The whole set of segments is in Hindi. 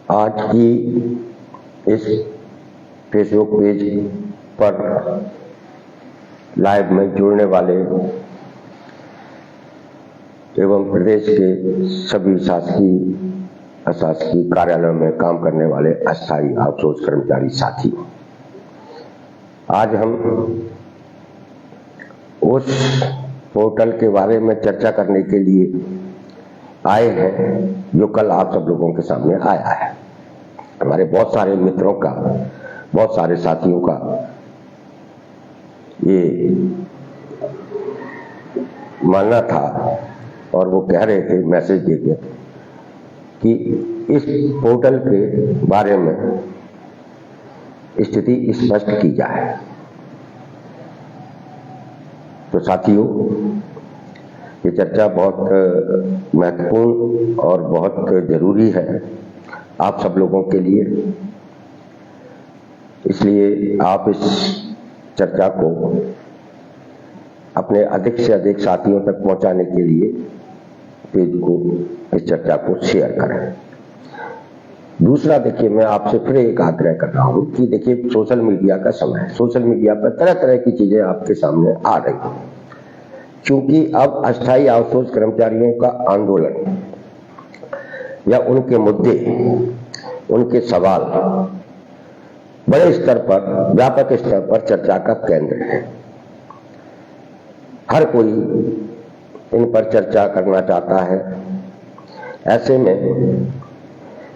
आज की इस फेसबुक पेज पर लाइव में जुड़ने वाले एवं प्रदेश के सभी शासकीय अशासकीय कार्यालयों में काम करने वाले अस्थायी आउटसोर्स कर्मचारी साथी, आज हम उस पोर्टल के बारे में चर्चा करने के लिए आए हैं जो कल आप सब लोगों के सामने आया है। हमारे बहुत सारे मित्रों का, बहुत सारे साथियों का ये मानना था और वो कह रहे थे मैसेज देके कि इस पोर्टल के बारे में स्थिति स्पष्ट की जाए। तो साथियों, ये चर्चा बहुत महत्वपूर्ण और बहुत जरूरी है आप सब लोगों के लिए, इसलिए आप इस चर्चा को अपने अधिक से अधिक साथियों तक पहुंचाने के लिए पेज को, इस चर्चा को शेयर करें। दूसरा, देखिए, मैं आपसे फिर एक आग्रह कर रहा हूं कि देखिए, सोशल मीडिया का समय है, सोशल मीडिया पर तरह तरह की चीजें आपके सामने आ रही हैं, क्योंकि अब अस्थायी आउटसोर्स कर्मचारियों का आंदोलन या उनके मुद्दे, उनके सवाल बड़े स्तर पर, व्यापक स्तर पर चर्चा का केंद्र है। हर कोई इन पर चर्चा करना चाहता है। ऐसे में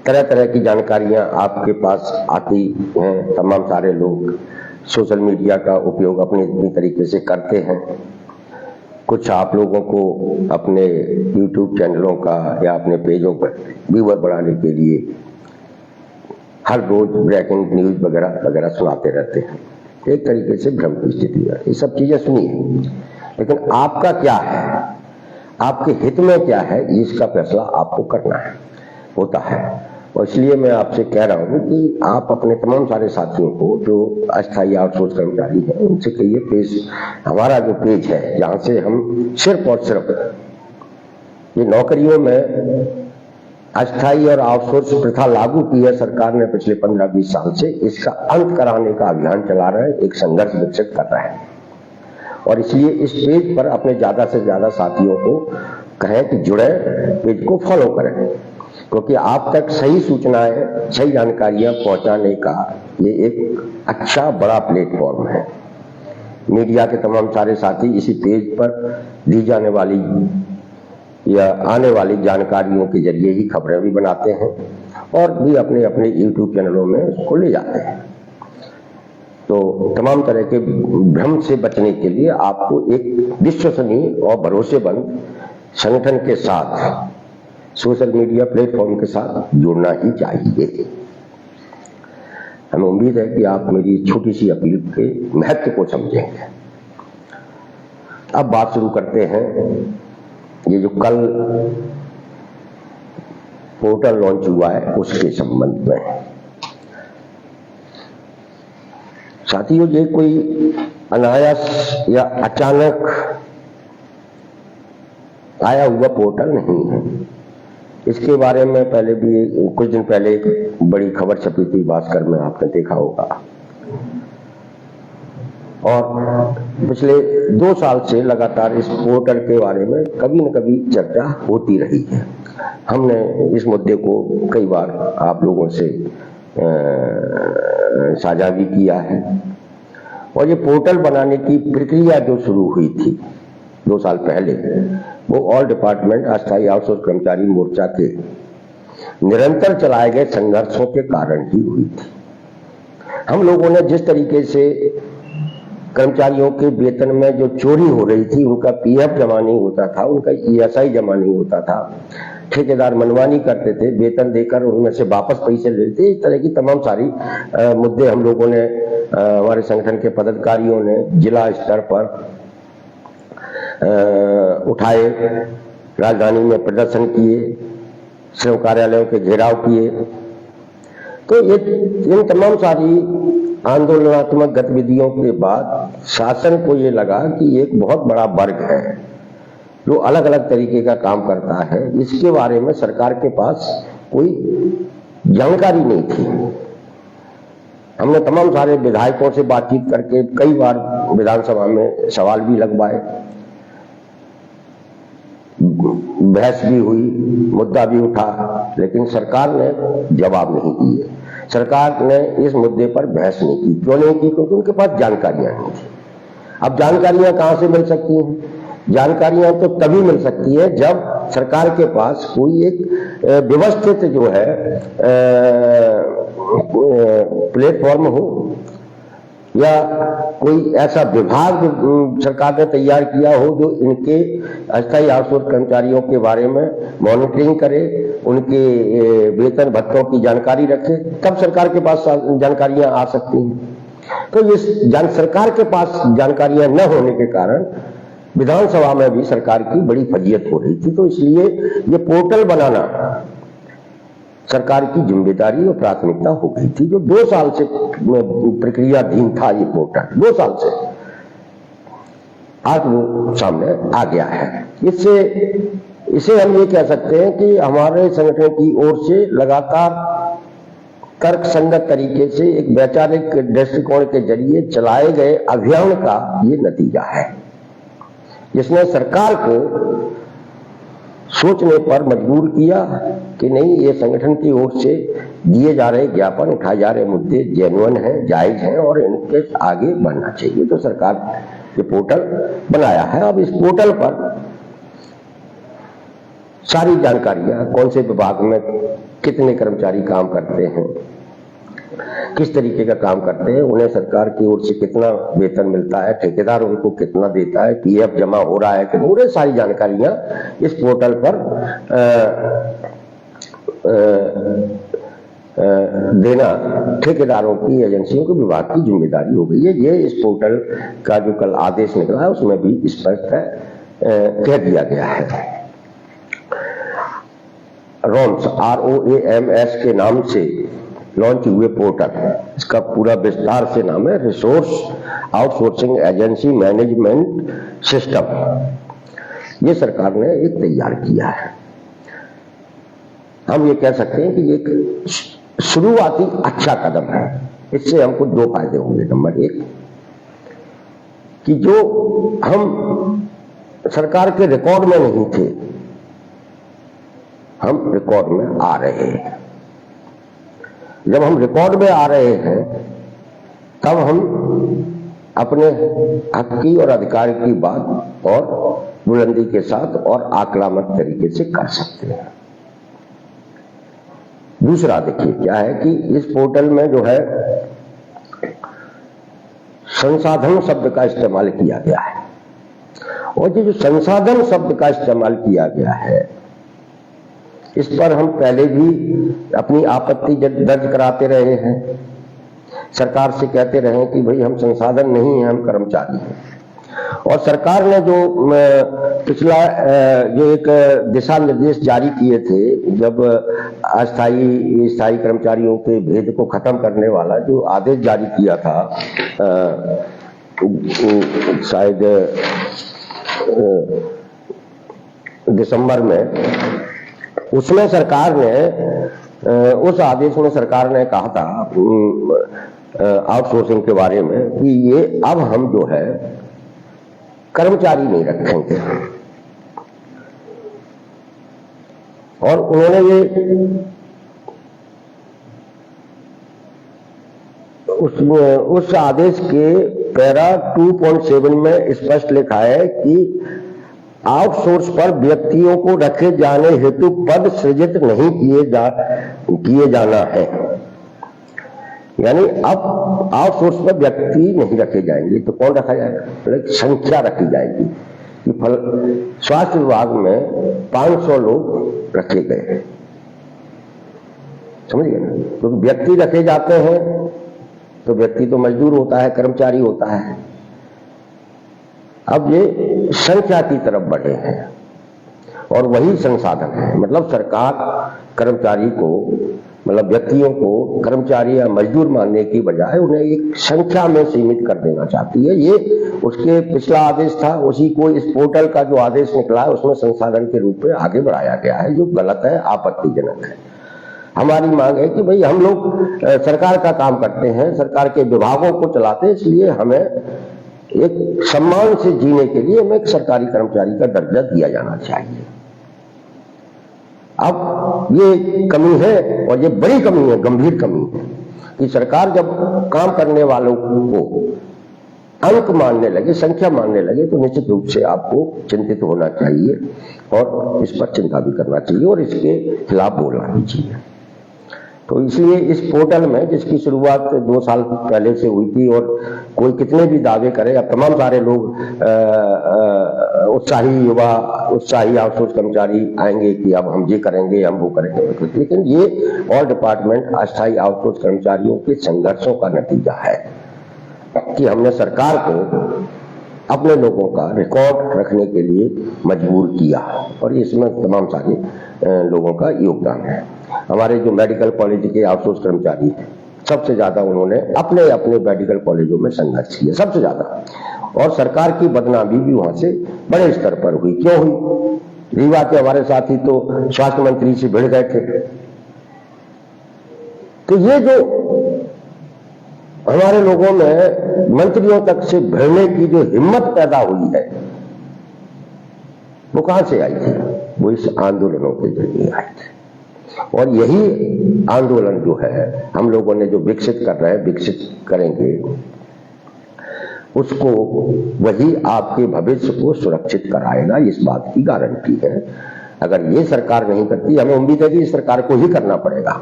तरह तरह की जानकारियां आपके पास आती हैं। तमाम सारे लोग सोशल मीडिया का उपयोग अपने तरीके से करते हैं। कुछ आप लोगों को अपने YouTube चैनलों का या अपने पेजों पर व्यूअर बढ़ाने के लिए हर रोज ब्रेकिंग न्यूज वगैरह वगैरह सुनाते रहते हैं। एक तरीके से भ्रम की स्थिति है। ये सब चीजें सुनिए, लेकिन आपका क्या है, आपके हित में क्या है, इसका फैसला आपको करना है, होता है। और इसलिए मैं आपसे कह रहा हूं कि आप अपने तमाम सारे साथियों को जो अस्थायी आउटसोर्स कर्मचारी हैं उनसे कहिए, पेज, हमारा जो पेज है जहां से हम सिर्फ और सिर्फ ये नौकरियों में अस्थायी और आउटसोर्स प्रथा लागू की है सरकार ने पिछले 15-20 साल से, इसका अंत कराने का अभियान चला रहे हैं, एक संघर्ष विकसित कर रहे हैं। और इसलिए इस पेज पर अपने ज्यादा से ज्यादा साथियों को कहें कि जुड़े, पेज को फॉलो करें, क्योंकि आप तक सही सूचनाएं, सही जानकारियां पहुंचाने का ये एक अच्छा बड़ा प्लेटफॉर्म है। मीडिया के तमाम सारे साथी इसी पेज पर दी जाने वाली या आने वाली जानकारियों के जरिए ही खबरें भी बनाते हैं और भी अपने अपने YouTube चैनलों में उसको ले जाते हैं। तो तमाम तरह के भ्रम से बचने के लिए आपको एक विश्वसनीय और भरोसेमंद संगठन के साथ, सोशल मीडिया प्लेटफॉर्म के साथ जुड़ना ही चाहिए। हमें उम्मीद है कि आप मेरी छोटी सी अपील के महत्व को समझेंगे। अब बात शुरू करते हैं। ये जो कल पोर्टल लॉन्च हुआ है उसके संबंध में। साथियों, ये कोई अनायास या अचानक आया हुआ पोर्टल नहीं है। इसके बारे में पहले भी कुछ दिन पहले एक बड़ी खबर छपी थी भास्कर में, आपने देखा होगा। और पिछले 2 साल से लगातार इस पोर्टल के बारे में कभी न कभी चर्चा होती रही है। हमने इस मुद्दे को कई बार आप लोगों से साझा भी किया है। और ये पोर्टल बनाने की प्रक्रिया जो शुरू हुई थी 2 साल पहले, वो ऑल डिपार्टमेंट अस्थायी आउटसोर्स कर्मचारी मोर्चा के निरंतर चलाए गए संघर्षों के कारण ही हुई थी। हम लोगों ने जिस तरीके से कर्मचारियों के वेतन में जो चोरी हो रही थी, उनका PF जमा नहीं होता था, उनका ESI जमा नहीं होता था, ठेकेदार मनमानी करते थे, वेतन देकर उनमें से वापस पैसे लेते, इस तरह की तमाम सारी मुद्दे हम लोगों ने, हमारे संगठन के पदाधिकारियों ने जिला स्तर पर उठाए, राजधानी में प्रदर्शन किए, श्रम कार्यालयों के घेराव किए। तो ये इन तमाम सारी आंदोलनात्मक गतिविधियों के बाद शासन को ये लगा कि एक बहुत बड़ा वर्ग है जो अलग अलग तरीके का काम करता है, इसके बारे में सरकार के पास कोई जानकारी नहीं थी। हमने तमाम सारे विधायकों से बातचीत करके कई बार विधानसभा में सवाल भी लगवाए, बहस भी हुई, मुद्दा भी उठा, लेकिन सरकार ने जवाब नहीं दिए। सरकार ने इस मुद्दे पर बहस नहीं की। क्यों नहीं की? क्योंकि उनके पास जानकारियां नहीं थी। अब जानकारियां कहां से मिल सकती हैं? जानकारियां तो तभी मिल सकती है जब सरकार के पास कोई एक व्यवस्थित जो है प्लेटफॉर्म हो, या कोई ऐसा विभाग सरकार ने तैयार किया हो जो इनके अस्थायी आउटसोर्स कर्मचारियों के बारे में मॉनिटरिंग करे, उनके वेतन भत्तों की जानकारी रखे, तब सरकार के पास जानकारियां आ सकती हैं। तो इस सरकार के पास जानकारियां न होने के कारण विधानसभा में भी सरकार की बड़ी फजीयत हो रही थी। तो इसलिए ये पोर्टल बनाना सरकार की जिम्मेदारी और प्राथमिकता हो गई थी, जो 2 साल से प्रक्रियाधीन था ये पोर्टल। 2 साल से आज वो सामने आ गया है। इसे हम ये कह सकते हैं कि हमारे संगठन की ओर से लगातार तर्क संगत तरीके से एक वैचारिक दृष्टिकोण के जरिए चलाए गए अभियान का ये नतीजा है, जिसने सरकार को सोचने पर मजबूर किया कि नहीं, ये संगठन की ओर से दिए जा रहे ज्ञापन, उठाए जा रहे मुद्दे जेन्युइन हैं, जायज हैं और इनके आगे बढ़ना चाहिए। तो सरकार ये पोर्टल बनाया है। अब इस पोर्टल पर सारी जानकारियां, कौन से विभाग में कितने कर्मचारी काम करते हैं, किस तरीके का काम करते हैं, उन्हें सरकार की ओर से कितना वेतन मिलता है, ठेकेदार उनको कितना देता है, पीएफ जमा हो रहा है कि पूरे सारी जानकारियां इस पोर्टल पर देना ठेकेदारों की, एजेंसियों की, विभाग की जिम्मेदारी हो गई है। ये इस पोर्टल का जो कल आदेश निकला है उसमें भी स्पष्ट कह दिया गया है। रोम्स ROAMS के नाम से लॉन्च हुए पोर्टल, इसका पूरा विस्तार से नाम है resource outsourcing agency management system. ये सरकार ने एक तैयार किया है। हम ये कह सकते हैं कि एक शुरुआती अच्छा कदम है। इससे हमको 2 फायदे होंगे। नंबर 1 कि जो हम सरकार के रिकॉर्ड में नहीं थे, हम रिकॉर्ड में आ रहे हैं। जब हम रिकॉर्ड में आ रहे हैं तब हम अपने हक की और अधिकार की बात और बुलंदी के साथ और आक्रामक तरीके से कर सकते हैं। दूसरा देखिए क्या है कि इस पोर्टल में जो है संसाधन शब्द का इस्तेमाल किया गया है, और ये जो संसाधन शब्द का इस्तेमाल किया गया है इस पर हम पहले भी अपनी आपत्ति दर्ज कराते रहे हैं। सरकार से कहते रहे कि भाई हम संसाधन नहीं हैं, हम कर्मचारी हैं। और सरकार ने जो पिछला जो एक दिशा निर्देश जारी किए थे, जब स्थायी कर्मचारियों के भेद को खत्म करने वाला जो आदेश जारी किया था, शायद दिसंबर में, उसमें सरकार ने उस आदेश में सरकार ने कहा था आउटसोर्सिंग के बारे में कि ये अब हम जो है कर्मचारी नहीं रखेंगे। और उन्होंने ये उस आदेश के पैरा 2.7 में स्पष्ट लिखा है कि आउटसोर्स पर व्यक्तियों को रखे जाने हेतु पद सृजित नहीं किए जाना है। यानी अब आउटसोर्स पर व्यक्ति नहीं रखे जाएंगे, तो कौन रखा जाएगा? संख्या रखी जाएगी कि स्वास्थ्य विभाग में 500 लोग रखे गए हैं, समझ गए ना? तो व्यक्ति रखे जाते हैं तो व्यक्ति तो मजदूर होता है, कर्मचारी होता है। अब ये संख्या की तरफ बढ़े हैं और वही संसाधन है। मतलब सरकार कर्मचारी को, मतलब व्यक्तियों को कर्मचारी या मजदूर मानने की बजाय उन्हें एक संख्या में सीमित कर देना चाहती है। ये उसके पिछला आदेश था, उसी को इस पोर्टल का जो आदेश निकला है उसमें संसाधन के रूप में आगे बढ़ाया गया है, जो गलत है, आपत्तिजनक है। हमारी मांग है कि भाई हम लोग सरकार का काम करते हैं, सरकार के विभागों को चलाते हैं, इसलिए हमें एक सम्मान से जीने के लिए हमें एक सरकारी कर्मचारी का दर्जा दिया जाना चाहिए। अब ये कमी है और ये बड़ी कमी है, गंभीर कमी है कि सरकार जब काम करने वालों को अंक मानने लगे, संख्या मानने लगे, तो निश्चित रूप से आपको चिंतित होना चाहिए और इस पर चिंता भी करना चाहिए और इसके खिलाफ बोलना भी चाहिए। तो इसलिए इस पोर्टल में, जिसकी शुरुआत 2 साल पहले से हुई थी और कोई कितने भी दावे करे, अब तमाम सारे लोग उत्साही युवा, उत्साही आउटसोर्स कर्मचारी आएंगे कि अब हम ये करेंगे, हम वो करेंगे, लेकिन ये ऑल डिपार्टमेंट अस्थायी आउटसोर्स कर्मचारियों के संघर्षों का नतीजा है कि हमने सरकार को अपने लोगों का रिकॉर्ड रखने के लिए मजबूर किया और इसमें तमाम सारे लोगों का योगदान है। हमारे जो मेडिकल कॉलेज के आउटसोर्स कर्मचारी हैं, सबसे ज्यादा उन्होंने अपने अपने मेडिकल कॉलेजों में संघर्ष किया, सबसे ज्यादा, और सरकार की बदनामी भी वहां से बड़े स्तर पर हुई। क्यों हुई? रीवा के हमारे साथी तो स्वास्थ्य मंत्री से भिड़ गए थे। तो ये जो हमारे लोगों में मंत्रियों तक से भिड़ने की जो हिम्मत पैदा हुई है, वो कहां से आई थी? वो इस आंदोलनों के जरिए आई थी। और यही आंदोलन जो है हम लोगों ने जो विकसित कर रहे हैं, विकसित करेंगे, उसको वही आपके भविष्य को सुरक्षित कराएगा, इस बात की गारंटी है। अगर ये सरकार नहीं करती, हमें उम्मीद है कि इस सरकार को ही करना पड़ेगा।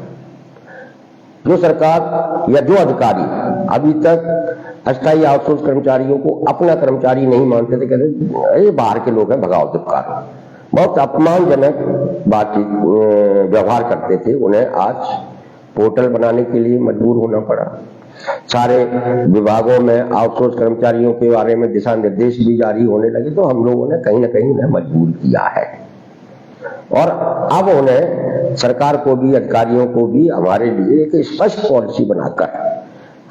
जो सरकार या जो अधिकारी अभी तक अस्थायी आउटसोर्स कर्मचारियों को अपना कर्मचारी नहीं मानते थे, कहते ये बाहर के लोग हैं, भगाओ दुपकारो, बहुत अपमानजनक बातचीत व्यवहार करते थे, उन्हें आज पोर्टल बनाने के लिए मजबूर होना पड़ा। सारे विभागों में आउटसोर्स कर्मचारियों के बारे में दिशा निर्देश भी जारी होने लगे, तो हम लोगों ने कहीं ना कहीं उन्हें मजबूर किया है और अब उन्हें, सरकार को भी, अधिकारियों को भी हमारे लिए एक स्पष्ट पॉलिसी बनाकर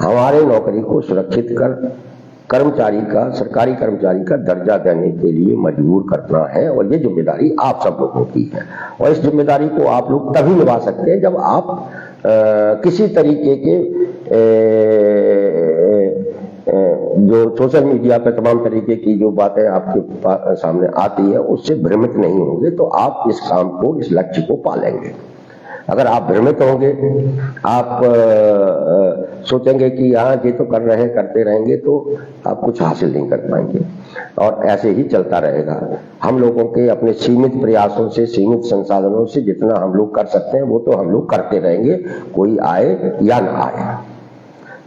हमारे नौकरी को सुरक्षित कर कर्मचारी का, सरकारी कर्मचारी का दर्जा देने के लिए मजबूर करना है। और ये जिम्मेदारी आप सब लोगों की है और इस जिम्मेदारी को आप लोग तभी निभा सकते हैं जब आप किसी तरीके के जो सोशल मीडिया पर तमाम तरीके की जो बातें आपके सामने आती है उससे भ्रमित नहीं होंगे, तो आप इस काम को, इस लक्ष्य को पालेंगे। अगर आप भ्रमित होंगे, आप सोचेंगे कि हाँ ये तो कर रहे हैं, करते रहेंगे, तो आप कुछ हासिल नहीं कर पाएंगे और ऐसे ही चलता रहेगा। हम लोगों के अपने सीमित प्रयासों से, सीमित संसाधनों से जितना हम लोग कर सकते हैं वो तो हम लोग करते रहेंगे, कोई आए या ना आए।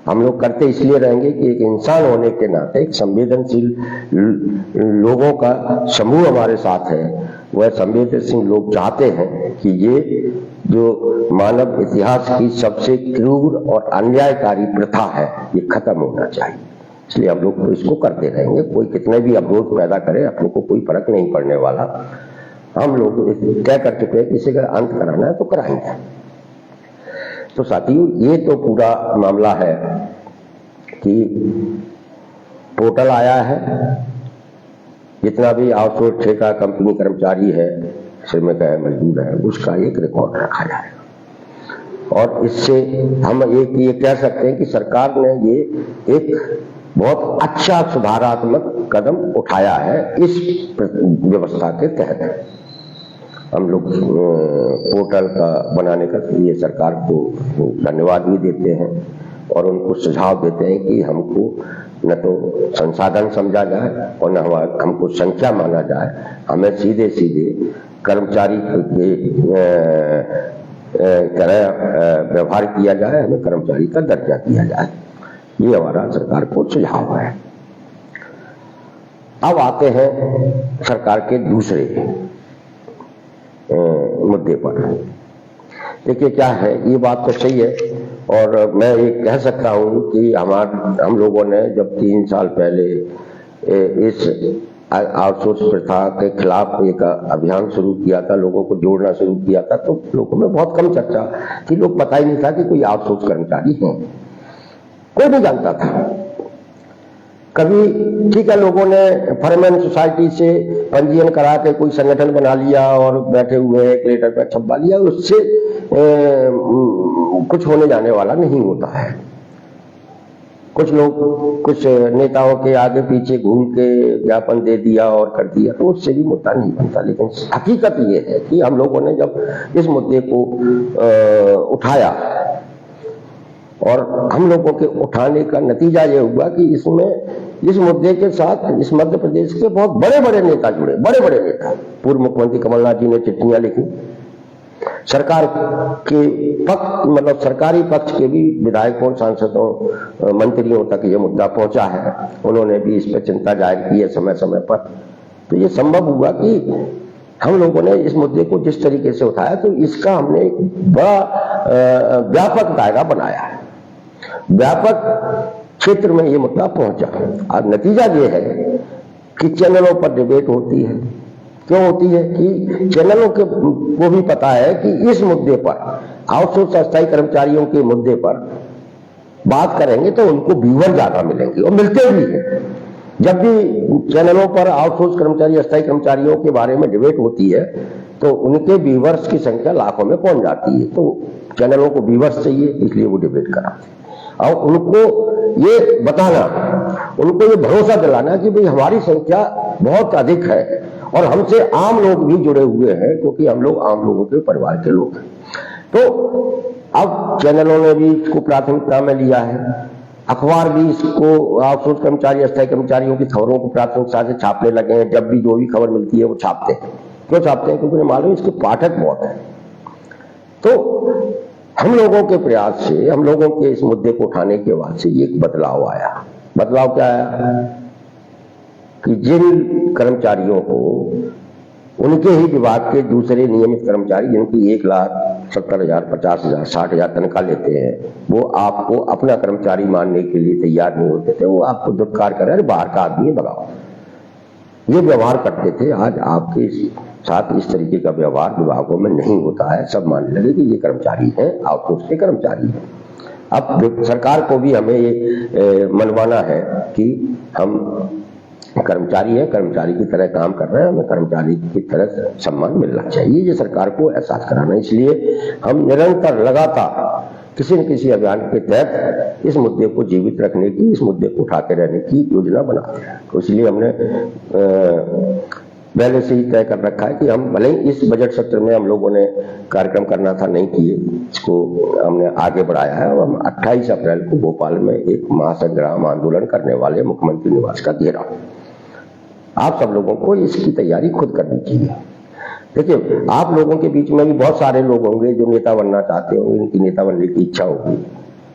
हम लोग करते इसलिए रहेंगे कि एक इंसान होने के नाते, एक संवेदनशील लोगों का समूह हमारे साथ है। वह संवेदनशील लोग चाहते हैं कि ये जो मानव इतिहास की सबसे क्रूर और अन्यायकारी प्रथा है, ये खत्म होना चाहिए। इसलिए हम लोग तो इसको करते रहेंगे, कोई कितने भी अवरोध पैदा करे, अपने को कोई फर्क नहीं पड़ने वाला। हम लोग तय कर चुके हैं, किसी का अंत कराना है तो कराएंगे। तो साथियों, ये तो पूरा मामला है कि पोर्टल आया है, जितना भी आउटसोर्स ठेका कंपनी कर्मचारी है, श्रमिक है, मजदूर है, उसका एक रिकॉर्ड रखा जाएगा। और इससे हम एक ये कह सकते हैं कि सरकार ने ये एक बहुत अच्छा सुधारात्मक कदम उठाया है इस व्यवस्था के तहत। हम लोग पोर्टल का बनाने का लिए सरकार को धन्यवाद भी देते हैं और उनको सुझाव देते हैं कि हमको न तो संसाधन समझा जाए और न हमको संख्या माना जाए, हमें सीधे सीधे कर्मचारी के तरह व्यवहार किया जाए, हमें कर्मचारी का दर्जा दिया जाए। ये हमारा सरकार को सुझाव है। अब आते हैं सरकार के दूसरे मुद्दे पर। देखिए क्या है, ये बात तो सही है और मैं ये कह सकता हूं कि हम लोगों ने जब 3 साल पहले इस आउटसोर्स प्रथा के खिलाफ एक अभियान शुरू किया था, लोगों को जोड़ना शुरू किया था, तो लोगों में बहुत कम चर्चा थी। लोग पता ही नहीं था कि कोई आउटसोर्स कर्मचारी है, कोई नहीं जानता था। कभी ठीक है, लोगों ने फॉरमैन सोसाइटी से पंजीयन करा के कोई संगठन बना लिया और बैठे हुए एक लेटर पर छपवा लिया, उससे कुछ होने जाने वाला नहीं होता है। कुछ लोग कुछ नेताओं के आगे पीछे घूम के ज्ञापन दे दिया और कर दिया तो उससे भी मुद्दा नहीं बनता। लेकिन हकीकत ये है कि हम लोगों ने जब इस मुद्दे को उठाया और हम लोगों के उठाने का नतीजा ये हुआ कि इसमें इस मुद्दे के साथ इस मध्य प्रदेश के बहुत बड़े बड़े नेता जुड़े, बड़े बड़े नेता। पूर्व मुख्यमंत्री कमलनाथ जी ने चिट्ठियां लिखी, सरकार के पक्ष मतलब सरकारी पक्ष के भी विधायकों, सांसदों, मंत्रियों तक ये मुद्दा पहुंचा है। उन्होंने भी इस पर चिंता जाहिर की है समय समय पर। तो ये संभव हुआ कि हम लोगों ने इस मुद्दे को जिस तरीके से उठाया तो इसका हमने एक बड़ा व्यापक दायरा बनाया है, व्यापक क्षेत्र में ये मुद्दा पहुंचा। और नतीजा ये है कि चैनलों पर डिबेट होती है। क्यों होती है कि चैनलों को भी पता है कि इस मुद्दे पर, आउटसोर्स अस्थायी कर्मचारियों के मुद्दे पर बात करेंगे तो उनको व्यूअर ज्यादा मिलेंगे और मिलते भी हैं। जब भी चैनलों पर आउटसोर्स कर्मचारी, अस्थायी कर्मचारियों के बारे में डिबेट होती है तो उनके व्यूअर्स की संख्या लाखों में पहुंच जाती है। तो चैनलों को व्यूअर्स चाहिए, इसलिए वो डिबेट कराते हैं। और उनको ये बताना, उनको ये भरोसा दिलाना कि भाई हमारी संख्या बहुत अधिक है और हमसे आम लोग भी जुड़े हुए हैं, क्योंकि हम लोग आम लोगों के परिवार के लोग हैं। तो अब चैनलों ने भी इसको प्राथमिकता में लिया है, अखबार भी इसको, आउटसोर्स कर्मचारी, अस्थायी कर्मचारियों की खबरों को प्राथमिकता से छापने लगे हैं। जब भी जो भी खबर मिलती है वो छापते हैं। क्यों छापते हैं? क्योंकि उन्हें मालूम इसके पाठक बहुत हैं। तो हम लोगों के प्रयास से, हम लोगों के इस मुद्दे को उठाने के बाद से एक बदलाव आया। बदलाव क्या आया कि जिन कर्मचारियों को उनके ही विभाग के दूसरे नियमित कर्मचारी जिनकी 1,70,000, 50,000, 60,000 तनख्वाह लेते हैं, वो आपको अपना कर्मचारी मानने के लिए तैयार नहीं होते थे। वो आपको दुत्कार कर रहे, बाहर का आदमी है, भगाओ, ये व्यवहार करते थे। आज आपके साथ इस तरीके का व्यवहार विभागों में नहीं होता है। सब मानने लगे कि ये कर्मचारी हैं, आउटसोर्स के कर्मचारी हैं। अब सरकार को भी हमें ये मनवाना है कि हम कर्मचारी हैं, कर्मचारी की तरह काम कर रहे हैं, हमें कर्मचारी की तरह सम्मान मिलना चाहिए। ये सरकार को एहसास कराना। इसलिए हम निरंतर, लगातार किसी न किसी अभियान के तहत इस मुद्दे को जीवित रखने की, इस मुद्दे को उठाते रहने की योजना बनाते हैं। तो इसलिए हमने पहले से ही तय कर रखा है कि हम भले ही इस बजट सत्र में हम लोगों ने कार्यक्रम करना था, नहीं किए, इसको हमने आगे बढ़ाया है। और हम 28 अप्रैल को भोपाल में एक महासंग्राम आंदोलन करने वाले मुख्यमंत्री निवास का घेराव। आप सब लोगों को इसकी तैयारी खुद करनी चाहिए। देखिए, आप लोगों के बीच में भी बहुत सारे लोग होंगे जो नेता बनना चाहते होंगे, इनकी नेता बनने की इच्छा होगी।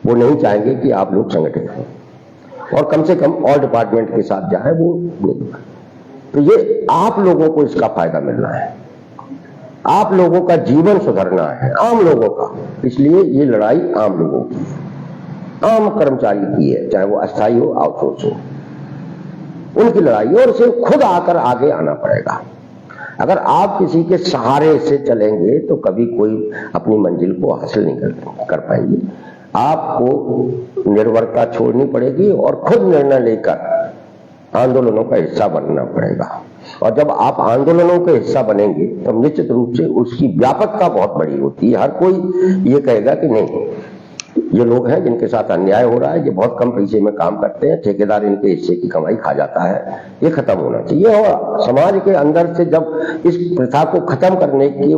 वो नहीं चाहेंगे कि आप लोग संगठित हों और कम से कम ऑल डिपार्टमेंट के साथ जाए, वो नहीं। तो ये आप लोगों को इसका फायदा मिलना है, आप लोगों का जीवन सुधरना है, आम लोगों का। इसलिए ये लड़ाई आम लोगों की, आम कर्मचारी की है, चाहे वो अस्थायी हो, आउटसोर्स हो, उनकी लड़ाई है। और उसे खुद आकर आगे आना पड़ेगा। अगर आप किसी के सहारे से चलेंगे तो कभी कोई अपनी मंजिल को हासिल नहीं कर पाएंगे। आपको निर्भरता छोड़नी पड़ेगी और खुद निर्णय लेकर आंदोलनों का हिस्सा बनना पड़ेगा। और जब आप आंदोलनों के हिस्सा बनेंगे तो निश्चित रूप से उसकी व्यापकता बहुत बड़ी होती है। हर कोई ये कहेगा कि नहीं, ये लोग हैं जिनके साथ अन्याय हो रहा है, ये बहुत कम पैसे में काम करते हैं, ठेकेदार इनके हिस्से की कमाई खा जाता है, ये खत्म होना चाहिए। और समाज के अंदर से जब इस प्रथा को खत्म करने की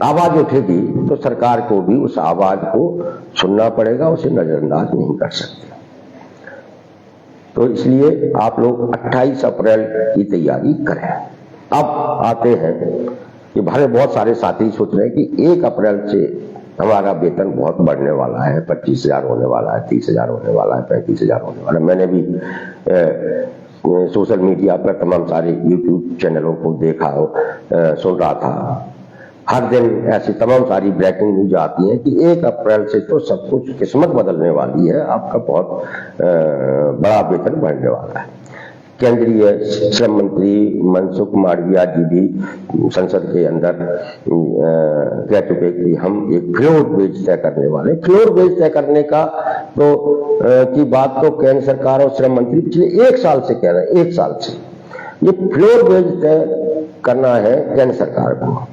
आवाज उठेगी तो सरकार को भी उस आवाज को सुनना पड़ेगा, उसे नजरअंदाज नहीं कर सकते। तो इसलिए आप लोग 28 अप्रैल की तैयारी करें। अब आते हैं कि भले बहुत सारे साथी सोच रहे हैं कि 1 अप्रैल से हमारा वेतन बहुत बढ़ने वाला है, 25,000 होने वाला है, 30,000 होने वाला है, 35,000 होने वाला है। मैंने भी सोशल मीडिया पर तमाम सारे यूट्यूब चैनलों को देखा, सुन रहा था। हर दिन ऐसी तमाम सारी ब्रेकिंग न्यूज आती है कि 1 अप्रैल से तो सब कुछ किस्मत बदलने वाली है, आपका बहुत बड़ा वेतन बढ़ने वाला है। केंद्रीय श्रम मंत्री मनसुख मांडविया जी भी संसद के अंदर कह चुके कि हम एक फ्लोर वेज तय करने वाले। फ्लोर वेज तय करने का तो की बात तो केंद्र सरकार और श्रम मंत्री पिछले 1 साल से कह रहे हैं, 1 साल से। ये फ्लोर वेज तय करना है केंद्र सरकार को।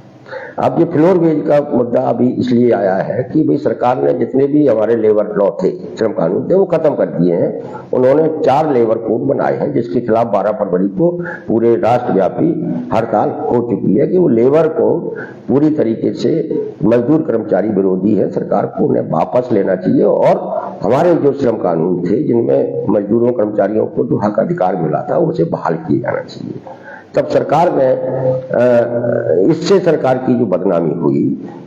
अब ये फ्लोर वेज का मुद्दा अभी इसलिए आया है कि भाई सरकार ने जितने भी हमारे लेबर लॉ थे, श्रम कानून थे, वो खत्म कर दिए हैं। उन्होंने 4 लेबर कोड बनाए हैं जिसके खिलाफ 12 फरवरी को पूरे राष्ट्रव्यापी हड़ताल हो चुकी है कि वो लेबर कोड पूरी तरीके से मजदूर कर्मचारी विरोधी है। सरकार को उन्हें वापस लेना चाहिए और हमारे जो श्रम कानून थे जिनमें मजदूरों कर्मचारियों को जो हक अधिकार मिला था उसे बहाल किया जाना चाहिए। तब सरकार ने इससे सरकार की जो बदनामी हुई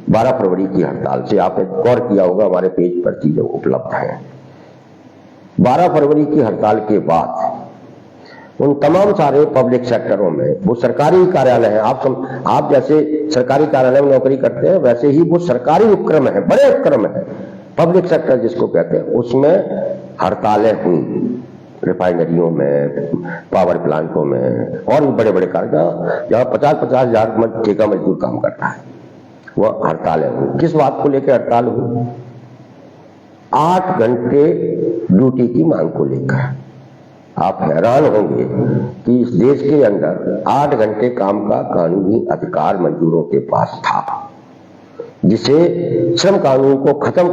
12 फरवरी की हड़ताल से, आपने गौर किया होगा हमारे पेज पर चीजें उपलब्ध हैं। 12 फरवरी की हड़ताल के बाद उन तमाम सारे पब्लिक सेक्टरों में, वो सरकारी कार्यालय हैं, आप जैसे सरकारी कार्यालय में नौकरी करते हैं वैसे ही वो सरकारी उपक्रम है, बड़े उपक्रम है, पब्लिक सेक्टर जिसको कहते हैं, उसमें हड़तालें हुई। रिफाइनरियों में, पावर प्लांटों में और भी बड़े बड़े कारखाने जहां 50-50 हजार ठेका मजदूर काम करता है, वह हड़तालें हुई। किस बात को लेकर हड़ताल हुई? 8 घंटे ड्यूटी की मांग को लेकर। आप हैरान होंगे कि इस देश के अंदर 8 घंटे काम का कानूनी अधिकार मजदूरों के पास था, जिसे श्रम कानून को खत्म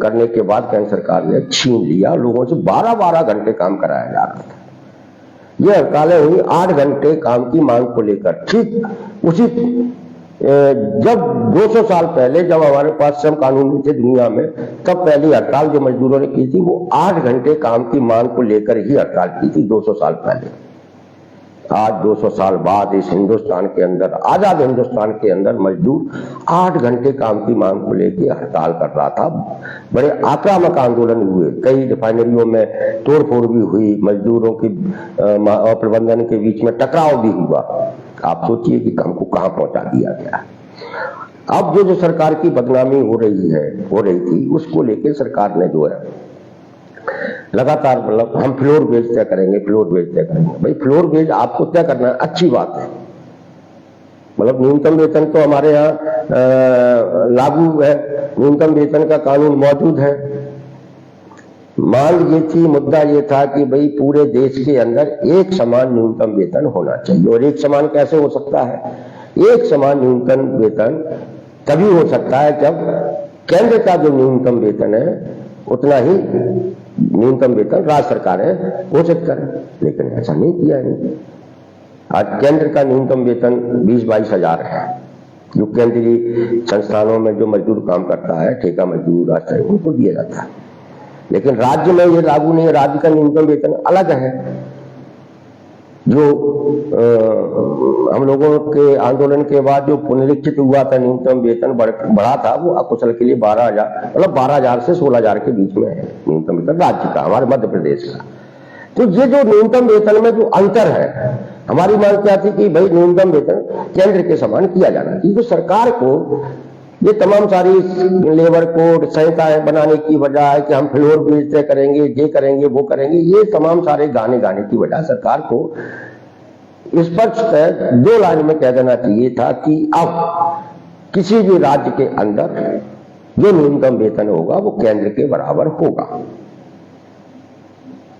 करने के बाद केंद्र सरकार ने छीन लिया। लोगों से 12-12 घंटे काम कराया जा रहा था। यह हड़तालें हुई 8 घंटे काम की मांग को लेकर। ठीक उसी जब 200 साल पहले जब हमारे पास श्रम कानून थे दुनिया में, तब पहली हड़ताल जो मजदूरों ने की थी वो 8 घंटे काम की मांग को लेकर ही हड़ताल की थी 200 साल पहले। आज 200 साल बाद इस हिंदुस्तान के अंदर, आजाद हिंदुस्तान के अंदर मजदूर 8 घंटे काम की मांग को लेकर हड़ताल कर रहा था। बड़े आक्रामक आंदोलन हुए, कई रिफाइनरियों में तोड़फोड़ भी हुई, मजदूरों की और प्रबंधन के बीच में टकराव भी हुआ। आप सोचिए कि काम को कहां पहुंचा दिया गया। अब जो सरकार की बदनामी हो रही थी, उसको लेकर सरकार ने जो है लगातार, मतलब हम फ्लोर वेज तय करेंगे, फ्लोर वेज तय करेंगे। भाई फ्लोर वेज आपको तय करना है, अच्छी बात है, मतलब न्यूनतम वेतन तो हमारे यहाँ लागू है, न्यूनतम वेतन का कानून मौजूद है। मांग ये थी, मुद्दा ये था कि भाई पूरे देश के अंदर एक समान न्यूनतम वेतन होना चाहिए। और एक समान कैसे हो सकता है? एक समान न्यूनतम वेतन तभी हो सकता है जब केंद्र का जो न्यूनतम वेतन है उतना ही न्यूनतम वेतन राज्य सरकारें घोषित करें, लेकिन ऐसा नहीं किया है। आज केंद्र का न्यूनतम वेतन 20-22 हजार है, जो केंद्रीय संस्थानों में जो मजदूर काम करता है, ठेका मजदूर, राष्ट्रीय, उनको दिया जाता है। लेकिन राज्य में ये लागू नहीं है, राज्य का न्यूनतम वेतन अलग है। जो हम लोगों के आंदोलन के बाद जो पुनरीक्षित हुआ था न्यूनतम वेतन बढ़ा था, वो अकुशल के लिए 12,000, मतलब 12,000 से 16,000 के बीच में है न्यूनतम वेतन राज्य का, हमारे मध्य प्रदेश का। तो ये जो न्यूनतम वेतन में जो अंतर है, हमारी मांग क्या थी कि भाई न्यूनतम वेतन केंद्र के समान किया जाना चाहिए। तो सरकार को ये तमाम सारी लेबर कोड संहिताएं बनाने की बजाय कि हम फ्लोर वेज तय करेंगे, ये करेंगे, वो करेंगे, ये तमाम सारे गाने की बजाय सरकार को स्पष्ट 2 लाइन में कह देना चाहिए था कि अब किसी भी राज्य के अंदर जो न्यूनतम वेतन होगा वो केंद्र के बराबर होगा।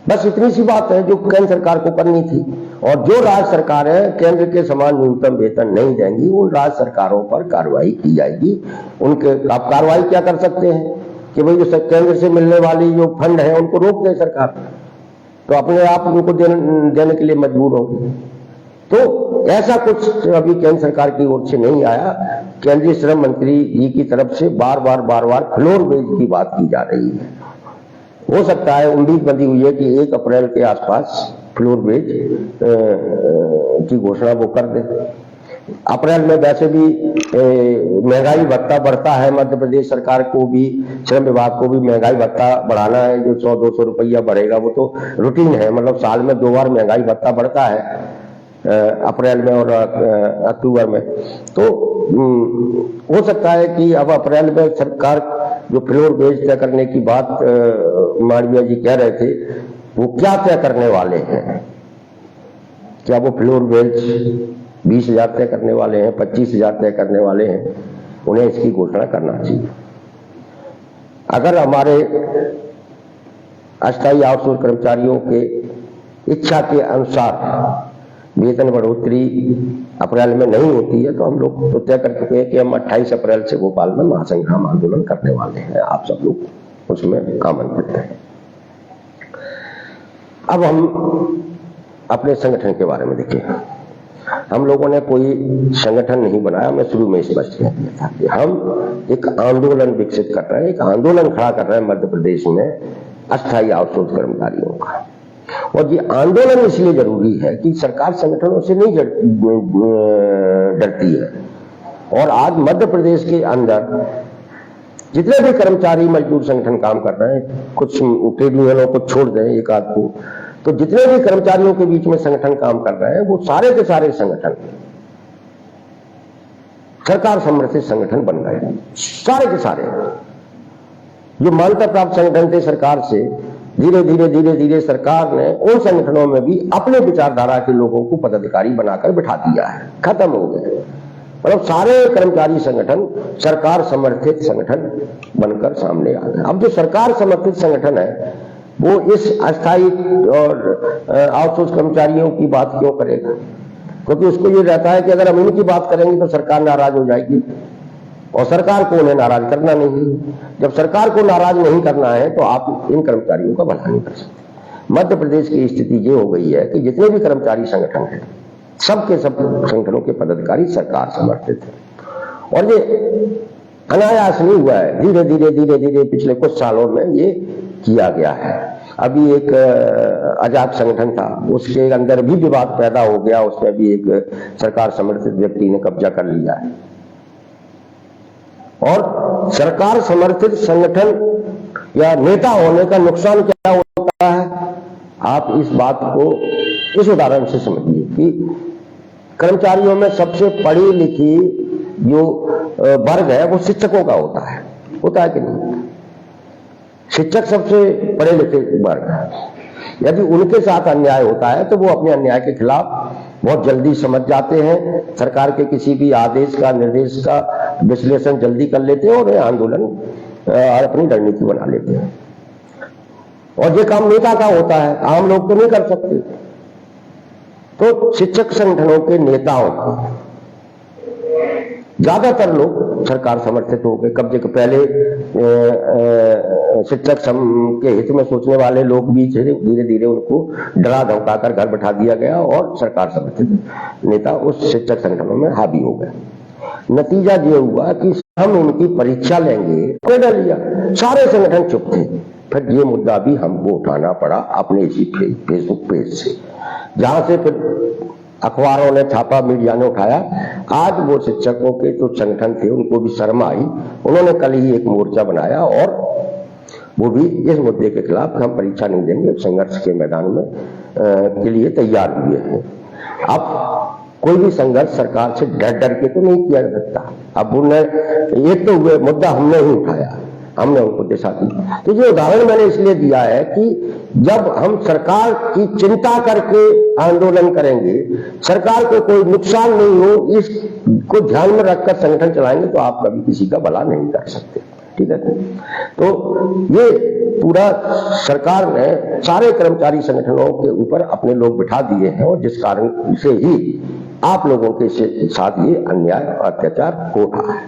बस इतनी सी बात है जो केंद्र सरकार को करनी थी। और जो राज्य सरकारें केंद्र के समान न्यूनतम वेतन नहीं देंगी, उन राज्य सरकारों पर कार्रवाई की जाएगी। उनके आप कार्रवाई क्या कर सकते हैं कि भाई जो केंद्र से मिलने वाली जो फंड है उनको रोक दे सरकार, तो अपने आप उनको देने के लिए मजबूर होगी। तो ऐसा कुछ अभी केंद्र सरकार की ओर से नहीं आया। केंद्रीय श्रम मंत्री जी की तरफ से बार बार फ्लोर वेज की बात की जा रही है। हो सकता है, उम्मीद बंधी हुई है कि 1 अप्रैल के आसपास फ्लोर वेज की घोषणा वो कर दे। अप्रैल में वैसे भी महंगाई भत्ता बढ़ता है, मध्य प्रदेश सरकार को भी, श्रम विभाग को भी महंगाई भत्ता बढ़ाना है। जो 100-200 रुपया बढ़ेगा वो तो रूटीन है, मतलब साल में 2 बार महंगाई भत्ता बढ़ता है, अप्रैल में और अक्टूबर में। तो हो सकता है कि अब अप्रैल में सरकार जो फ्लोर वेज तय करने की बात मालवीय जी कह रहे थे, वो क्या तय करने वाले हैं? क्या वो फ्लोर वेज 20,000 तय करने वाले हैं, 25,000 तय करने वाले हैं? उन्हें इसकी घोषणा करना चाहिए। अगर हमारे अस्थायी आउटसोर्स कर्मचारियों के इच्छा के अनुसार वेतन बढ़ोतरी अप्रैल में नहीं होती है, तो हम लोग तो तय कर चुके हैं कि हम 28 अप्रैल से भोपाल में महासंग्राम आंदोलन करने वाले हैं। आप सब लोग उसमें आमंत्रित हैं। अब हम अपने संगठन के बारे में देखें। हम लोगों ने कोई संगठन नहीं बनाया। मैं शुरू में स्पष्ट कह दिया था कि हम एक आंदोलन विकसित कर रहे हैं, एक आंदोलन खड़ा कर रहे हैं मध्य प्रदेश में अस्थायी आउटसोर्स कर्मचारियों का। और ये आंदोलन इसलिए जरूरी है कि सरकार संगठनों से नहीं डरती है। और आज मध्य प्रदेश के अंदर जितने भी कर्मचारी मजदूर संगठन काम कर रहे हैं, कुछ ट्रेड यूनियनों को छोड़ दें एक आध को, तो जितने भी कर्मचारियों के बीच में संगठन काम कर रहे हैं वो सारे के सारे संगठन सरकार समर्थित संगठन बन गए। सारे के सारे जो मान्यता प्राप्त संगठन थे सरकार से, धीरे धीरे सरकार ने उन संगठनों में भी अपने विचारधारा के लोगों को पदाधिकारी बनाकर बिठा दिया है। खत्म हो गए। मतलब सारे कर्मचारी संगठन सरकार समर्थित संगठन बनकर सामने आ गए। अब जो सरकार समर्थित संगठन है वो इस अस्थायी और आउटसोर्स कर्मचारियों की बात क्यों करेगा? क्योंकि उसको ये रहता है कि अगर हम इनकी बात करेंगे तो सरकार नाराज हो जाएगी, और सरकार को उन्हें नाराज करना नहीं। जब सरकार को नाराज नहीं करना है तो आप इन कर्मचारियों का भला नहीं कर सकते। मध्य प्रदेश की स्थिति ये हो गई है कि जितने भी कर्मचारी संगठन हैं, सबके सब संगठनों के पदाधिकारी सरकार समर्थित है। और ये अनायास नहीं हुआ है, धीरे धीरे पिछले कुछ सालों में ये किया गया है। अभी एक आजाद संगठन था, उसके अंदर भी विवाद पैदा हो गया, उसमें भी एक सरकार समर्थित व्यक्ति ने कब्जा कर लिया है। और सरकार समर्थित संगठन या नेता होने का नुकसान क्या होता है, आप इस बात को इस उदाहरण से समझिए कि कर्मचारियों में सबसे पढ़ी लिखी जो वर्ग है वो शिक्षकों का होता है कि नहीं? शिक्षक सबसे पढ़े लिखे वर्ग है। यदि उनके साथ अन्याय होता है तो वो अपने अन्याय के खिलाफ बहुत जल्दी समझ जाते हैं, सरकार के किसी भी आदेश का निर्देश का विश्लेषण जल्दी कर लेते हैं और आंदोलन अपनी रणनीति बना लेते हैं। और ये काम नेता का होता है, आम लोग तो नहीं कर सकते। तो शिक्षक संगठनों के नेताओं का ज्यादातर लोग सरकार समर्थित हो गए। कब्जे के पहले शिक्षक संघ के हित में सोचने वाले लोग भी धीरे धीरे उनको डरा धमकाकर घर बैठा दिया गया और सरकार समर्थित नेता उस शिक्षक संगठनों में हावी हो गए। नतीजा ये हुआ कि हम इनकी परीक्षा लेंगे, कोई डर लिया, सारे संगठन चुप थे। फिर ये मुद्दा भी हमको उठाना पड़ा अपने इसी फेसबुक पेज से, जहां से फिर अखबारों ने छापा, मीडिया ने उठाया। आज वो शिक्षकों के जो संगठन थे उनको भी शर्म आई, उन्होंने कल ही एक मोर्चा बनाया और वो भी इस मुद्दे के खिलाफ हम परीक्षा नहीं देंगे, संघर्ष के मैदान में के लिए तैयार हुए हैं। अब कोई भी संघर्ष सरकार से डर के तो नहीं किया जा सकता। अब उन्हें एक तो हुए मुद्दा हमने ही उठाया, हमने उनको दिशा दी। तो ये उदाहरण मैंने इसलिए दिया है कि जब हम सरकार की चिंता करके आंदोलन करेंगे, सरकार को कोई नुकसान नहीं हो इसको ध्यान में रखकर संगठन चलाएंगे तो आप कभी किसी का भला नहीं कर सकते। ठीक है? तो ये पूरा सरकार ने सारे कर्मचारी संगठनों के ऊपर अपने लोग बिठा दिए हैं और जिस कारण से ही आप लोगों के साथ ये अन्याय और अत्याचार हो रहा है।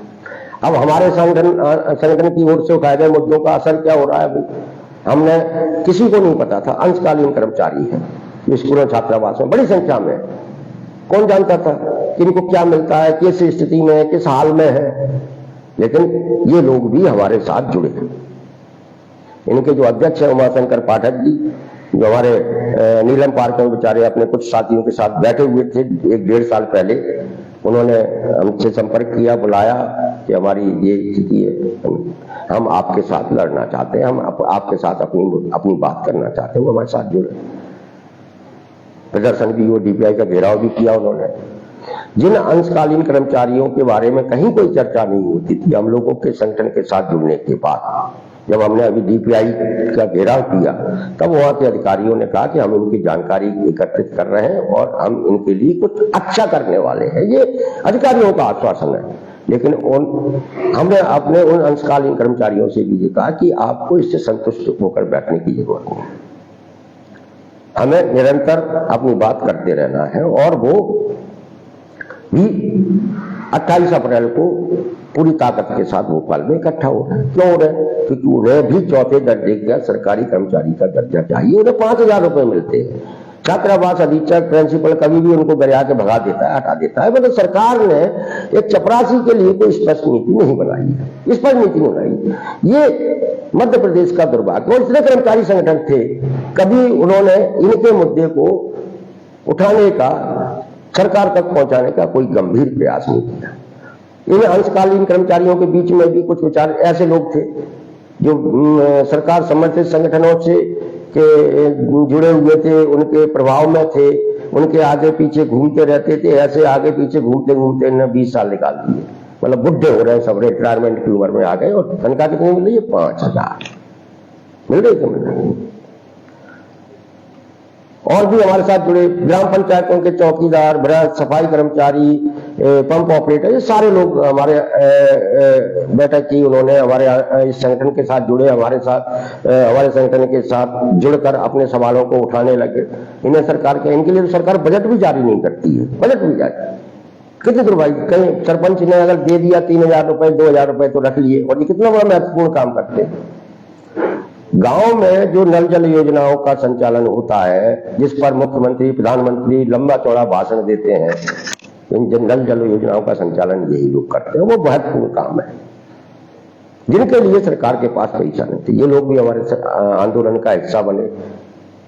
अब हमारे संगठन की ओर से उठाए गए मुद्दों का असर क्या हो रहा है? हमने किसी को नहीं पता था अंशकालीन कर्मचारी हैं स्कूलों छात्रावास में बड़ी संख्या में, कौन जानता था कि इनको क्या मिलता है, किस स्थिति में, किस हाल में है। लेकिन ये लोग भी हमारे साथ जुड़े हैं। इनके जो अध्यक्ष है उमाशंकर पाठक जी, जो हमारे नीलम पार्क में बेचारे अपने कुछ साथियों के साथ बैठे हुए थे 1-1.5 साल पहले, उन्होंने हमसे संपर्क किया, बुलाया कि हमारी ये स्थिति है, हम आपके साथ लड़ना चाहते हैं, हम आपके साथ अपनी बात करना चाहते हैं। वो हमारे साथ जुड़े, प्रदर्शन भी हुआ, डीपीआई का घेराव भी किया उन्होंने। जिन अंशकालीन कर्मचारियों के बारे में कहीं कोई चर्चा नहीं होती थी, हम लोगों के संगठन के साथ जुड़ने के बाद जब हमने अभी डीपीआई का घेराव किया, तब वहां के अधिकारियों ने कहा कि हम इनकी जानकारी एकत्रित कर रहे हैं और हम इनके लिए कुछ अच्छा करने वाले हैं। ये अधिकारियों का आश्वासन है। लेकिन हमने अपने उन अंशकालीन कर्मचारियों से भी ये कहा कि आपको इससे संतुष्ट होकर बैठने की जरूरत नहीं। हमें निरंतर अपनी बात करते रहना है और वो भी 28 अप्रैल को पूरी ताकत के साथ भोपाल में इकट्ठा हो रहे हैं। क्यों हो रहे हैं? क्योंकि उन्हें भी चौथे दर्जे का सरकारी कर्मचारी का दर्जा चाहिए। उन्हें 5,000 रुपए मिलते हैं। छात्रावास अधीक्षक प्रिंसिपल कभी भी उनको गरिया के भगा देता है, हटा देता है। मतलब सरकार ने एक चपरासी के लिए कोई स्पष्ट नीति नहीं बनाई है, स्पष्ट नीति नहीं बनाई। ये मध्य प्रदेश का दुर्भाग्य। और इतने कर्मचारी संगठन थे, कभी उन्होंने इनके मुद्दे को उठाने का, सरकार तक पहुंचाने का कोई गंभीर प्रयास नहीं किया। इन अंशकालीन कर्मचारियों के बीच में भी कुछ विचार ऐसे लोग थे जो सरकार समर्थित संगठनों से के जुड़े हुए थे, उनके प्रभाव में थे, उनके आगे पीछे घूमते रहते थे। ऐसे आगे पीछे घूमते घूमते इन्हें 20 साल निकाल दिए। मतलब बुढ़े हो रहे हैं सब, रिटायरमेंट की उम्र में आ गए। और तनख्वाह कितनी मिल रही है? 5,000 मिल रही है, मिल रही है। और भी हमारे साथ जुड़े ग्राम पंचायतों के चौकीदार, सफाई कर्मचारी, पंप ऑपरेटर, ये सारे लोग हमारे बैठक की। उन्होंने हमारे इस संगठन के साथ जुड़े, हमारे संगठन के साथ जुड़कर अपने सवालों को उठाने लगे। इन्हें सरकार के, इनके लिए तो सरकार बजट भी जारी नहीं करती है। बजट भी जारी कितने दुर्भाग्य। कहीं सरपंच ने अगर दे दिया 3,000 रुपए, 2,000 रुपए तो रख लिए। और ये कितना बड़ा महत्वपूर्ण काम करते हैं। गांव में जो नल जल योजनाओं का संचालन होता है, जिस पर मुख्यमंत्री, प्रधानमंत्री लंबा चौड़ा भाषण देते हैं, इन नल जल योजनाओं का संचालन यही लोग करते हैं। वो महत्वपूर्ण काम है जिनके लिए सरकार के पास पैसा नहीं थे। ये लोग भी हमारे आंदोलन का हिस्सा बने।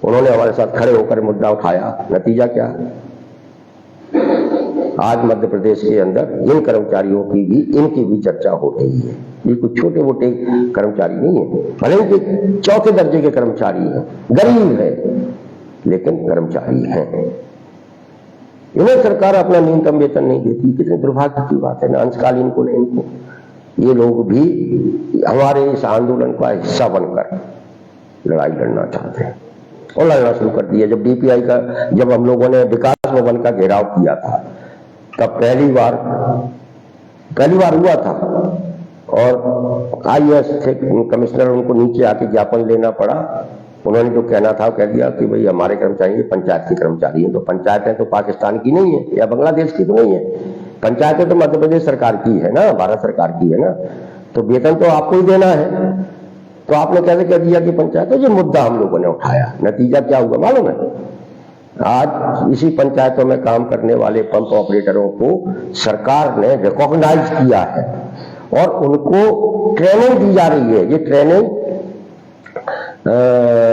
उन्होंने हमारे साथ खड़े होकर मुद्दा उठाया। नतीजा क्या? आज मध्य प्रदेश के अंदर इन कर्मचारियों की भी, इनकी भी चर्चा हो रही है। ये कुछ छोटे मोटे कर्मचारी नहीं है, भले ही चौथे दर्जे के कर्मचारी हैं, गरीब है, लेकिन कर्मचारी हैं। इन्हें सरकार अपना न्यूनतम वेतन नहीं देती। कितने दुर्भाग्य की बात है ना। अंशकालीन को नहीं, इनको, ये लोग भी हमारे इस आंदोलन का हिस्सा बनकर लड़ाई लड़ना चाहते हैं और लड़ना शुरू कर दिया। जब डीपीआई का, जब हम लोगों ने विकास भवन का घेराव किया था, तब पहली बार हुआ था और आईएएस थे कमिश्नर, उनको नीचे आके ज्ञापन लेना पड़ा। उन्होंने जो कहना था कह दिया कि भाई हमारे कर्मचारी पंचायत के कर्मचारी हैं। तो पंचायतें तो पाकिस्तान की नहीं है या बांग्लादेश की तो नहीं है, पंचायतें तो मध्य प्रदेश सरकार की है ना, भारत सरकार की है ना। तो वेतन तो आपको ही देना है। तो आपने कैसे कह दिया कि पंचायत? तो ये मुद्दा हम लोगों ने उठाया। नतीजा क्या हुआ मालूम है? आज इसी पंचायतों में काम करने वाले पंप ऑपरेटरों को सरकार ने रिकॉग्नाइज किया है और उनको ट्रेनिंग दी जा रही है। ये ट्रेनिंग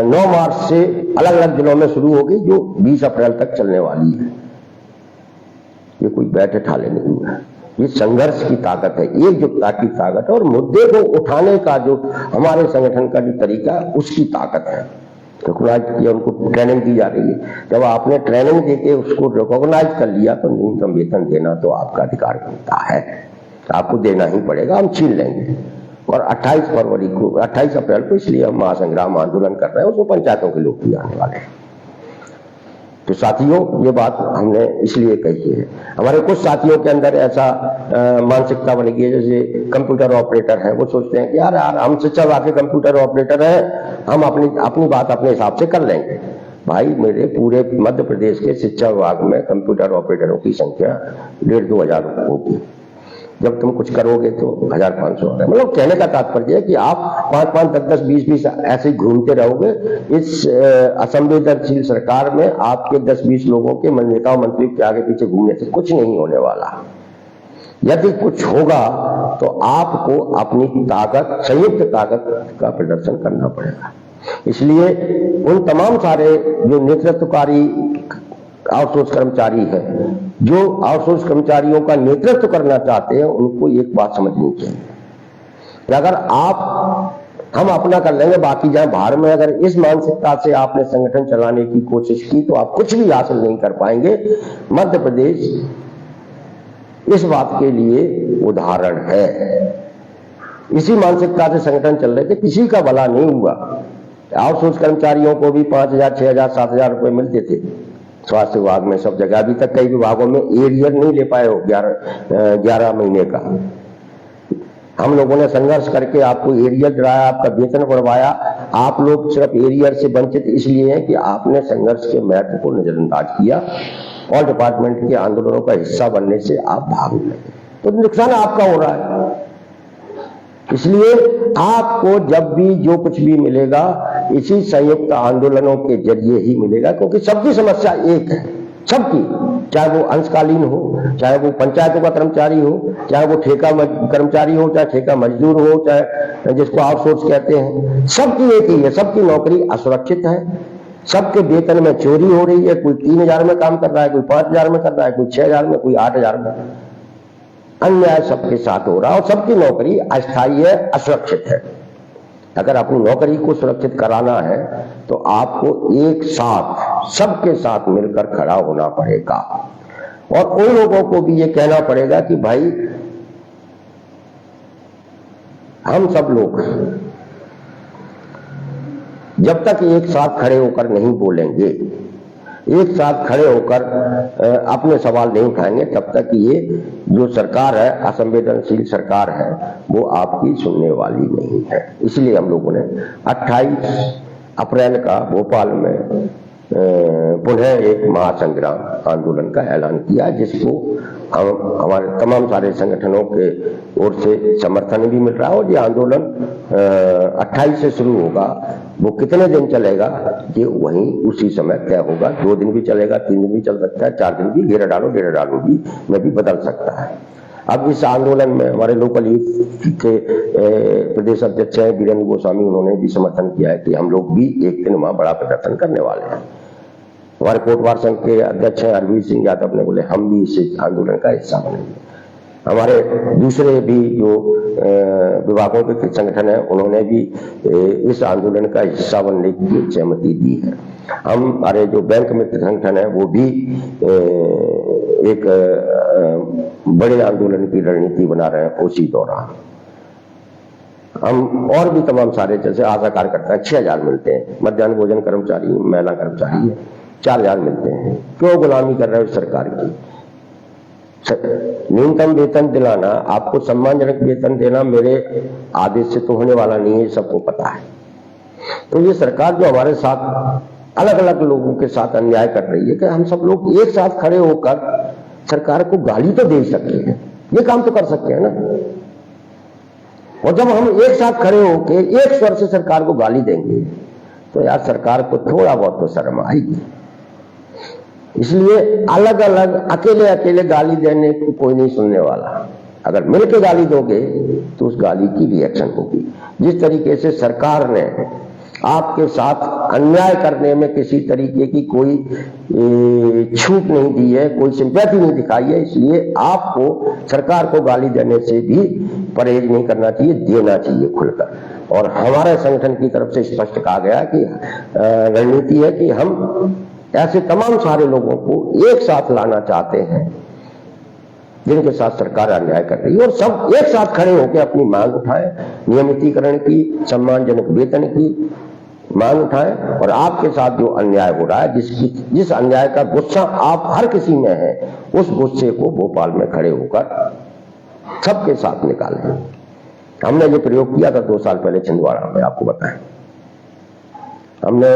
9 मार्च से अलग अलग जिलों में शुरू होगी, जो 20 अप्रैल तक चलने वाली है। ये कोई बैठे ठाले नहीं हुआ है। ये संघर्ष की ताकत है, एकजुटता की ताकत है और मुद्दे को उठाने का जो हमारे संगठन का जो तरीका, उसकी ताकत है। रिकॉग्नाइज किया, उनको ट्रेनिंग दी जा रही है। जब आपने ट्रेनिंग देके उसको रिकॉग्नाइज कर लिया तो न्यूनतम वेतन देना तो आपका अधिकार बनता है, आपको देना ही पड़ेगा। हम छीन लेंगे। और 28 अप्रैल को इसलिए हम महासंग्राम आंदोलन कर रहे हैं, उसमें पंचायतों के लोग भी आने वाले हैं। तो साथियों, ये बात हमने इसलिए कही है। हमारे कुछ साथियों के अंदर ऐसा मानसिकता बन गई है, जैसे कंप्यूटर ऑपरेटर है, वो सोचते हैं कि यार हम शिक्षा विभाग के कंप्यूटर ऑपरेटर हैं, हम अपनी बात अपने हिसाब से कर लेंगे। भाई, मेरे पूरे मध्य प्रदेश के शिक्षा विभाग में कंप्यूटर ऑपरेटरों की संख्या 1,500-2 हजार होगी। जब तुम कुछ करोगे तो 1,500 होगा। मतलब कहने का तात्पर्य है कि आप 5-5, 10-10, 20-20 ऐसे ही घूमते रहोगे। इस असंवेदनशील सरकार में आपके 10-20 लोगों के नेताओं मंत्री के आगे पीछे घूमने से कुछ नहीं होने वाला। यदि कुछ होगा तो आपको अपनी ताकत, संयुक्त ताकत का प्रदर्शन करना पड़ेगा। इसलिए उन तमाम सारे जो नेतृत्वकारी आउटसोर्स कर्मचारी हैं, जो आउटसोर्स कर्मचारियों का नेतृत्व करना चाहते हैं, उनको एक बात समझनी चाहिए कि अगर हम अपना कर लेंगे, बाकी जाए बाहर में, अगर इस मानसिकता से आपने संगठन चलाने की कोशिश की तो आप कुछ भी हासिल नहीं कर पाएंगे। मध्य प्रदेश इस बात के लिए उदाहरण है। इसी मानसिकता से संगठन चल रहे थे, किसी का भला नहीं हुआ। आउटसोर्स कर्मचारियों को भी 5,000, 6,000, 7,000 रुपए मिलते थे स्वास्थ्य विभाग में, सब जगह। अभी तक कई विभागों में एरियर नहीं ले पाए हो 11 महीने का। हम लोगों ने संघर्ष करके आपको एरियर दिलाया, आपका वेतन बढ़वाया। आप लोग सिर्फ एरियर से वंचित इसलिए हैं कि आपने संघर्ष के महत्व को नजरअंदाज किया और डिपार्टमेंट के आंदोलनों का हिस्सा बनने से आप भागने लगे, तो नुकसान आपका हो रहा है। इसलिए आपको जब भी जो कुछ भी मिलेगा इसी संयुक्त आंदोलनों के जरिए ही मिलेगा, क्योंकि सबकी समस्या एक है, सबकी, चाहे वो अंशकालीन हो, चाहे वो पंचायतों का कर्मचारी हो, चाहे वो ठेका कर्मचारी हो, चाहे ठेका मजदूर हो, चाहे जिसको आउटसोर्स कहते हैं, सबकी एक ही है, सबकी नौकरी असुरक्षित है, सबके वेतन में चोरी हो रही है। कोई 3,000 में काम कर रहा है, कोई 5,000 में कर रहा है, कोई 6,000 में, कोई 8,000 में। अन्याय सबके साथ हो रहा है और सबकी नौकरी अस्थायी है, असुरक्षित है। अगर अपनी नौकरी को सुरक्षित कराना है तो आपको एक साथ सबके साथ मिलकर खड़ा होना पड़ेगा और उन लोगों को भी ये कहना पड़ेगा कि भाई हम सब लोग जब तक एक साथ खड़े होकर नहीं बोलेंगे, एक साथ खड़े होकर अपने सवाल नहीं उठाएंगे, तब तक ये जो सरकार है, असंवेदनशील सरकार है, वो आपकी सुनने वाली नहीं है। इसलिए हम लोगों ने 28 अप्रैल का भोपाल में पुनः एक महासंग्राम आंदोलन का ऐलान किया, जिसको हमारे तमाम सारे संगठनों के ओर से समर्थन भी मिल रहा है। और ये आंदोलन 28 से शुरू होगा, वो कितने दिन चलेगा ये वहीं उसी समय तय होगा। 2 दिन भी चलेगा, 3 दिन भी चल सकता है, 4 दिन भी, घेरा डालो भी में भी बदल सकता है। अब इस आंदोलन में हमारे लोकल यूथ के प्रदेश अध्यक्ष हैं वीरेंद्र गोस्वामी, उन्होंने भी समर्थन किया है कि हम लोग भी एक दिन वहां बड़ा प्रदर्शन करने वाले हैं। हमारे कोटवार संघ के अध्यक्ष हैं अरविंद सिंह यादव ने बोले हम भी इस आंदोलन का हिस्सा बनेंगे। हमारे दूसरे भी जो विभागों के संगठन है, उन्होंने भी इस आंदोलन का हिस्सा बनने की सहमति दी है। हमारे जो बैंक मित्र संगठन है वो भी एक बड़े आंदोलन की रणनीति बना रहे हैं उसी दौरान। हम और भी तमाम सारे, जैसे आशा कार्यकर्ता 6,000 मिलते हैं, मध्याह्न भोजन कर्मचारी, महिला कर्मचारी है 4,000 मिलते हैं। क्यों गुलामी कर रहे हो सरकार की? न्यूनतम वेतन दिलाना, आपको सम्मानजनक वेतन देना मेरे आदेश से तो होने वाला नहीं है, सबको पता है। तो ये सरकार जो हमारे साथ अलग अलग लोगों के साथ अन्याय कर रही है कि हम सब लोग एक साथ खड़े होकर सरकार को गाली तो दे सकते हैं, ये काम तो कर सकते हैं ना। और जब हम एक साथ खड़े होकर एक स्वर से सरकार को गाली देंगे तो यार सरकार को थोड़ा बहुत तो शर्म आएगी। इसलिए अलग अलग अकेले अकेले गाली देने को कोई नहीं सुनने वाला। अगर मिलकर गाली दोगे तो उस गाली की रिएक्शन होगी। जिस तरीके से सरकार ने आपके साथ अन्याय करने में किसी तरीके की कोई छूट नहीं दी है, कोई सिंपैथी नहीं दिखाई है, इसलिए आपको सरकार को गाली देने से भी परहेज नहीं करना चाहिए, देना चाहिए खुलकर। और हमारे संगठन की तरफ से स्पष्ट कहा गया कि रणनीति है कि हम ऐसे तमाम सारे लोगों को एक साथ लाना चाहते हैं जिनके साथ सरकार अन्याय कर रही है, और सब एक साथ खड़े होकर अपनी मांग उठाएं, नियमितीकरण की, सम्मानजनक वेतन की मांग उठाएं। और आपके साथ जो अन्याय हो रहा है, जिस अन्याय का गुस्सा आप हर किसी में है, उस गुस्से को भोपाल में खड़े होकर सबके साथ निकालें। हमने ये प्रयोग किया था 2 साल पहले छिंदवाड़ा में, आपको बताएं। हमने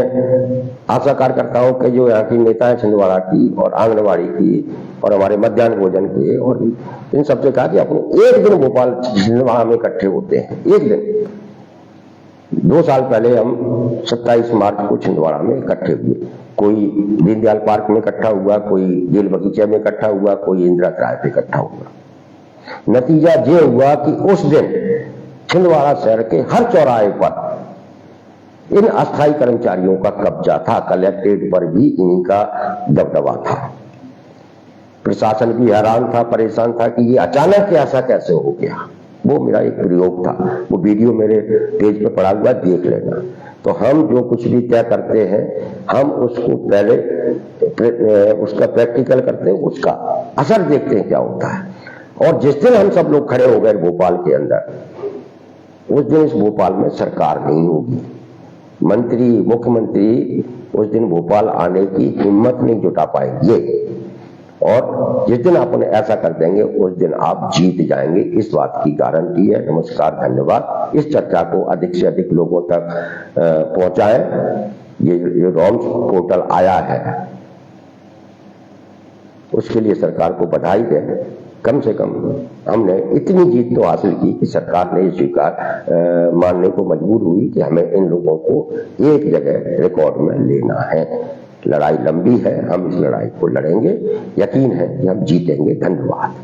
आशा कार्यकर्ताओं के जो यहाँ की नेता है छिंदवाड़ा की और आंगनबाड़ी की और हमारे मध्याह्न भोजन के, और इन सबसे कहा कि अपने एक दिन भोपाल छिंदवाड़ा में इकट्ठे होते हैं, एक दिन। 2 साल पहले हम 27 मार्च को छिंदवाड़ा में इकट्ठे हुए। कोई दीनदयाल पार्क में इकट्ठा हुआ, कोई जेल बगीचे में इकट्ठा हुआ, कोई इंदिरा किराए पे इकट्ठा हुआ। नतीजा ये हुआ कि उस दिन छिंदवाड़ा शहर के हर चौराहे पर इन अस्थायी कर्मचारियों का कब्जा था, कलेक्ट्रेट पर भी इन्हीं का दबदबा था। प्रशासन भी हैरान था, परेशान था कि ये अचानक ऐसा कैसे हो गया। वो मेरा एक प्रयोग था, वो वीडियो मेरे पेज पे पड़ा हुआ, देख लेना। तो हम जो कुछ भी तय करते हैं, हम उसको पहले उसका प्रैक्टिकल करते हैं, उसका असर देखते हैं क्या होता है। और जिस दिन हम सब लोग खड़े हो गए भोपाल के अंदर, उस दिन इस भोपाल में सरकार नहीं होगी। मंत्री, मुख्यमंत्री उस दिन भोपाल आने की हिम्मत नहीं जुटा पाएंगे। और जिस दिन आप ऐसा कर देंगे उस दिन आप जीत जाएंगे, इस बात की गारंटी है। नमस्कार, धन्यवाद। इस चर्चा को अधिक से अधिक लोगों तक पहुंचाएं। ये रॉम्स पोर्टल आया है, उसके लिए सरकार को बधाई दें। कम से कम हमने इतनी जीत तो हासिल की कि सरकार ने स्वीकार मानने को मजबूर हुई कि हमें इन लोगों को एक जगह रिकॉर्ड में लेना है। लड़ाई लंबी है, हम इस लड़ाई को लड़ेंगे, यकीन है कि हम जीतेंगे। धन्यवाद।